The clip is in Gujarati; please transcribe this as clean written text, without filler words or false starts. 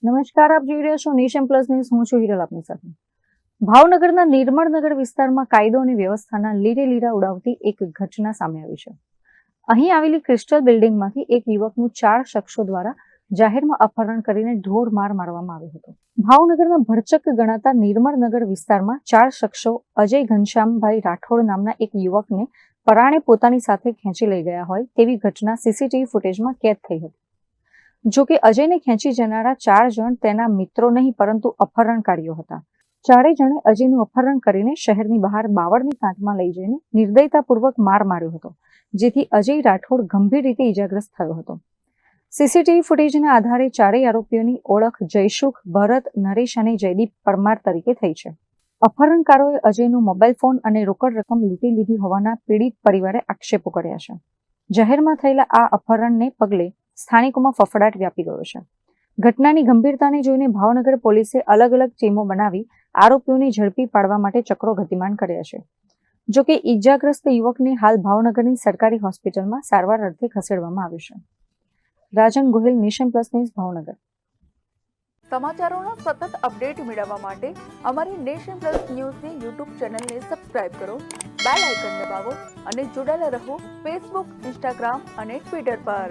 નમસ્કાર, આપ જોઈ રહ્યા છો નેશન પ્લસ ન્યૂઝ. હું છું હિરલ આપની સાથે. ભાવનગરના નિર્મળનગર વિસ્તારમાં કાયદો અને વ્યવસ્થાના લીરે લીરા ઉડાવતી એક ઘટના સામે આવી છે. અહીં આવેલી ક્રિસ્ટલ બિલ્ડિંગમાંથી એક યુવકનું 4 શખ્સો દ્વારા જાહેરમાં અપહરણ કરીને ઢોર માર મારવામાં આવ્યો હતો. ભાવનગરના ભરચક ગણાતા નિર્મળનગર વિસ્તારમાં 4 શખ્સો અજય ઘનશ્યામભાઈ રાઠોડ નામના એક યુવકને પરાણે પોતાની સાથે ખેંચી લઈ ગયા હોય તેવી ઘટના સીસીટીવી ફૂટેજમાં કેદ થઈ હતી. જો કે અજયને ખેંચી જનારા 4 જણ તેના મિત્રો નહીં પરંતુ અપહરણકારીઓ હતા. 4 જણે અજયનું અપહરણ કરીને શહેરની બહાર બાવળની કાંઠમાં લઈ જઈને નિર્દયતાપૂર્વક માર માર્યો હતો, જેથી અજય રાઠોડ ગંભીર રીતે ઇજાગ્રસ્ત થયો હતો. સીસીટીવી ફૂટેજના આધારે 4 આરોપીઓની ઓળખ જયસુખ, ભરત, નરેશ અને જયદીપ પરમાર તરીકે થઈ છે. અપહરણકારોએ અજયનો મોબાઈલ ફોન અને રોકડ રકમ લૂંટી લીધી હોવાના પીડિત પરિવારે આક્ષેપો કર્યા છે. જાહેરમાં થયેલા આ અપહરણને પગલે સ્થાનિકોમાં ફફડાટ વ્યાપી ગયો છે. ઘટનાની ગંભીરતાને જોઈને ભાવનગર પોલીસે અલગ અલગ ટીમો બનાવી આરોપીઓને ઝડપી પાડવા માટે ચક્રો ગતિમાન કર્યા છે. જો કે ઇજાગ્રસ્ત યુવકને હાલ ભાવનગરની સરકારી હોસ્પિટલમાં સારવાર અર્થે ખસેડવામાં આવ્યો છે. Rajan Gohil, Nation Plus News, Bhavnagar. સમાચારોના સતત અપડેટ મેળવવા માટે અમારી નેશન પ્લસ ન્યૂઝની યુટ્યુબ ચેનલને સબસ્ક્રાઇબ કરો, બેલ આઇકન દબાવો અને જોડાયેલા રહો ફેસબુક, ઇન્સ્ટાગ્રામ અને ટ્વિટર પર.